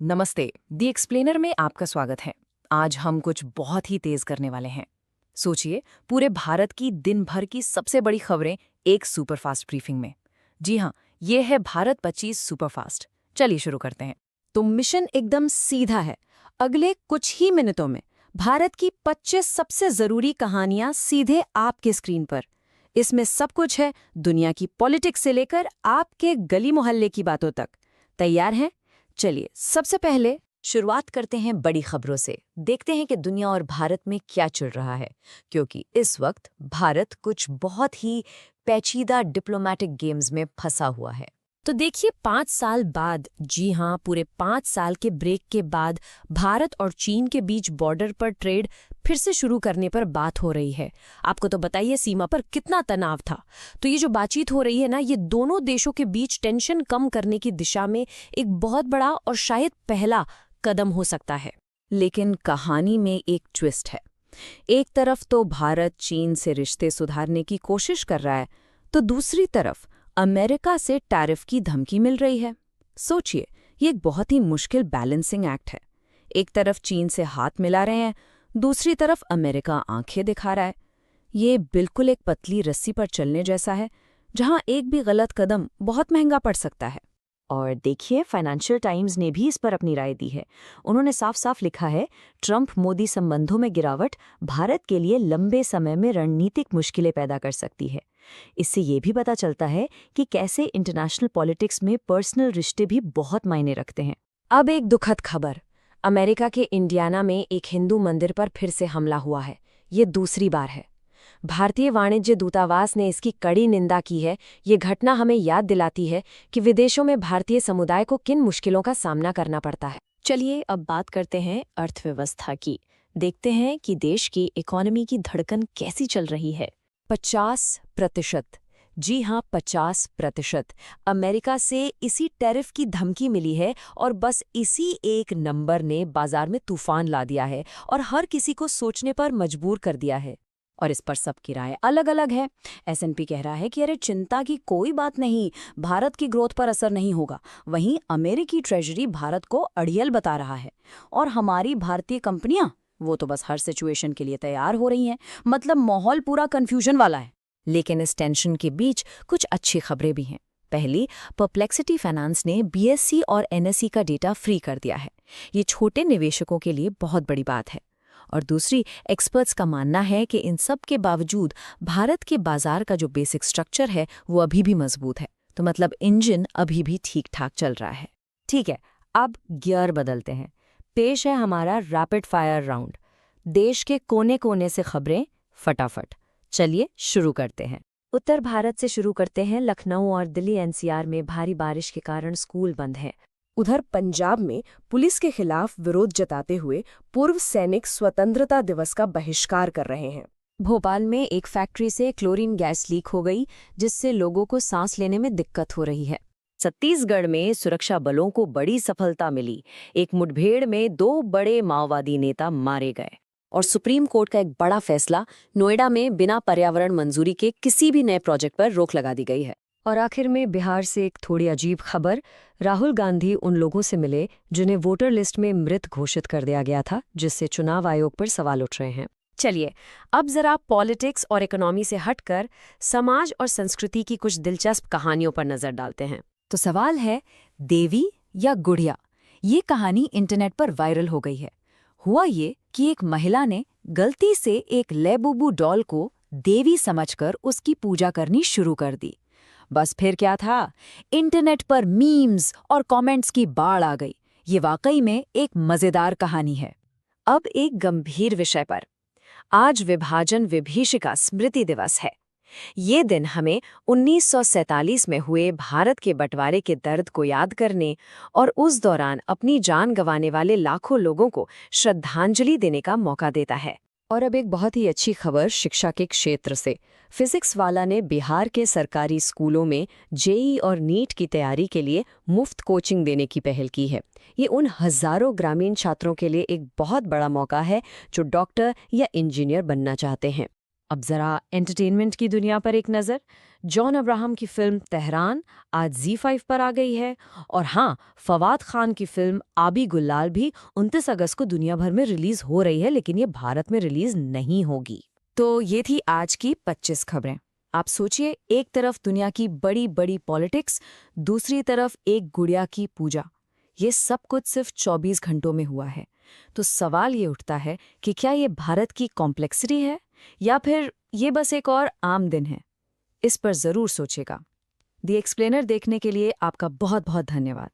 नमस्ते। The explainer में आपका स्वागत है। आज हम कुछ बहुत ही तेज करने वाले हैं। सोचिए, पूरे भारत की दिन भर की सबसे बड़ी खबरें एक सुपरफास्ट ब्रीफिंग में। जी हाँ, ये है भारत 25 सुपरफास्ट। चलिए शुरू करते हैं। तो मिशन एकदम सीधा है। अगले कुछ ही मिनटों में भारत की 25 सबसे जरूरी कहानियां सीधे आपके स्क्रीन पर। इसमें सब कुछ है, दुनिया की पॉलिटिक्स से लेकर आपके गली मोहल्ले की बातों तक। तैयार हैं? चलिए सबसे पहले शुरुआत करते हैं बड़ी खबरों से। देखते हैं कि दुनिया और भारत में क्या चल रहा है, क्योंकि इस वक्त भारत कुछ बहुत ही पेचीदा डिप्लोमेटिक गेम्स में फंसा हुआ है। तो देखिए, 5 साल बाद, जी हाँ, पूरे 5 साल के ब्रेक के बाद भारत और चीन के बीच बॉर्डर पर ट्रेड फिर से शुरू करने पर बात हो रही है। आपको तो बताइए सीमा पर कितना तनाव था। तो ये जो बातचीत हो रही है ना, ये दोनों देशों के बीच टेंशन कम करने की दिशा में एक बहुत बड़ा और शायद पहला कदम हो सकता है। लेकिन कहानी में एक ट्विस्ट है। एक तरफ तो भारत चीन से रिश्ते सुधारने की कोशिश कर रहा है, तो दूसरी तरफ अमेरिका से टैरिफ की धमकी मिल रही है। सोचिए, ये एक बहुत ही मुश्किल बैलेंसिंग एक्ट है। एक तरफ चीन से हाथ मिला रहे हैं, दूसरी तरफ अमेरिका आंखें दिखा रहा है। ये बिल्कुल एक पतली रस्सी पर चलने जैसा है, जहां एक भी गलत कदम बहुत महंगा पड़ सकता है। और देखिए, फाइनेंशियल टाइम्स ने भी इस पर अपनी राय दी है। उन्होंने साफ साफ लिखा है, ट्रंप मोदी संबंधों में गिरावट भारत के लिए लंबे समय में रणनीतिक मुश्किलें पैदा कर सकती है। इससे ये भी पता चलता है कि कैसे इंटरनेशनल पॉलिटिक्स में पर्सनल रिश्ते भी बहुत मायने रखते हैं। अब एक दुखद खबर। अमेरिका के इंडियाना में एक हिंदू मंदिर पर फिर से हमला हुआ है। ये दूसरी बार है। भारतीय वाणिज्य दूतावास ने इसकी कड़ी निंदा की है। ये घटना हमें याद दिलाती है कि विदेशों में भारतीय समुदाय को किन मुश्किलों का सामना करना पड़ता है। चलिए अब बात करते हैं अर्थव्यवस्था की। देखते हैं कि देश की इकोनॉमी की धड़कन कैसी चल रही है। 50%। जी हाँ, 50%। अमेरिका से इसी टैरिफ की धमकी मिली है और बस इसी एक नंबर ने बाजार में तूफान ला दिया है और हर किसी को सोचने पर मजबूर कर दिया है। और इस पर सबकी राय अलग अलग है। एसएनपी कह रहा है कि अरे चिंता की कोई बात नहीं, भारत की ग्रोथ पर असर नहीं होगा। वहीं अमेरिकी ट्रेजरी भारत को अड़ियल बता रहा है। और हमारी भारतीय कंपनियां, वो तो बस हर सिचुएशन के लिए तैयार हो रही हैं। मतलब माहौल पूरा कंफ्यूजन वाला है। लेकिन इस टेंशन के बीच कुछ अच्छी खबरें भी हैं। पहली, परप्लेक्सिटी फाइनेंस ने बीएसई और एनएसई का डेटा फ्री कर दिया है। ये छोटे निवेशकों के लिए बहुत बड़ी बात है। और दूसरी, एक्सपर्ट्स का मानना है कि इन सब के बावजूद भारत के बाजार का जो बेसिक स्ट्रक्चर है वो अभी भी मजबूत है। तो मतलब इंजन अभी भी ठीक ठाक चल रहा है। ठीक है, अब गियर बदलते हैं। पेश है हमारा रैपिड फायर राउंड। देश के कोने कोने से खबरें फटाफट। चलिए शुरू करते हैं। उत्तर भारत से शुरू करते हैं। लखनऊ और दिल्ली एनसीआर में भारी बारिश के कारण स्कूल बंद हैं। उधर पंजाब में पुलिस के खिलाफ विरोध जताते हुए पूर्व सैनिक स्वतंत्रता दिवस का बहिष्कार कर रहे हैं। भोपाल में एक फैक्ट्री से क्लोरीन गैस लीक हो गई, जिससे लोगों को सांस लेने में दिक्कत हो रही है। छत्तीसगढ़ में सुरक्षा बलों को बड़ी सफलता मिली। एक मुठभेड़ में 2 बड़े माओवादी नेता मारे गए। और सुप्रीम कोर्ट का एक बड़ा फैसला, नोएडा में बिना पर्यावरण मंजूरी के किसी भी नए प्रोजेक्ट पर रोक लगा दी गई है। और आखिर में बिहार से एक थोड़ी अजीब खबर। राहुल गांधी उन लोगों से मिले जिन्हें वोटर लिस्ट में मृत घोषित कर दिया गया था, जिससे चुनाव आयोग पर सवाल उठ रहे हैं। चलिए अब जरा पॉलिटिक्स और इकोनॉमी से हटकर समाज और संस्कृति की कुछ दिलचस्प कहानियों पर नजर डालते हैं। तो सवाल है, देवी या गुड़िया? ये कहानी इंटरनेट पर वायरल हो गई है। हुआ ये कि एक महिला ने गलती से एक लेबूबू डॉल को देवी समझकर उसकी पूजा करनी शुरू कर दी। बस फिर क्या था, इंटरनेट पर मीम्स और कमेंट्स की बाढ़ आ गई। ये वाकई में एक मजेदार कहानी है। अब एक गंभीर विषय पर। आज विभाजन विभीषिका स्मृति दिवस है। ये दिन हमें 1947 में हुए भारत के बंटवारे के दर्द को याद करने और उस दौरान अपनी जान गंवाने वाले लाखों लोगों को श्रद्धांजलि देने का मौका देता है। और अब एक बहुत ही अच्छी खबर शिक्षा के क्षेत्र से। फिजिक्स वाला ने बिहार के सरकारी स्कूलों में जेईई और नीट की तैयारी के लिए मुफ्त कोचिंग देने की पहल की है। ये उन हजारों ग्रामीण छात्रों के लिए एक बहुत बड़ा मौका है जो डॉक्टर या इंजीनियर बनना चाहते हैं। अब जरा एंटरटेनमेंट की दुनिया पर एक नज़र। जॉन अब्राहम की फिल्म तेहरान आज ZEE5 पर आ गई है। और हाँ, फवाद खान की फिल्म आबी गुल्लाल भी 29 अगस्त को दुनिया भर में रिलीज हो रही है, लेकिन ये भारत में रिलीज नहीं होगी। तो ये थी आज की 25 खबरें। आप सोचिए, एक तरफ दुनिया की बड़ी बड़ी पॉलिटिक्स, दूसरी तरफ एक गुड़िया की पूजा। ये सब कुछ सिर्फ 24 घंटों में हुआ है। तो सवाल ये उठता है कि क्या ये भारत की कॉम्प्लेक्सिटी है या फिर ये बस एक और आम दिन है? इस पर जरूर सोचेगा। द एक्सप्लेनर देखने के लिए आपका बहुत बहुत धन्यवाद।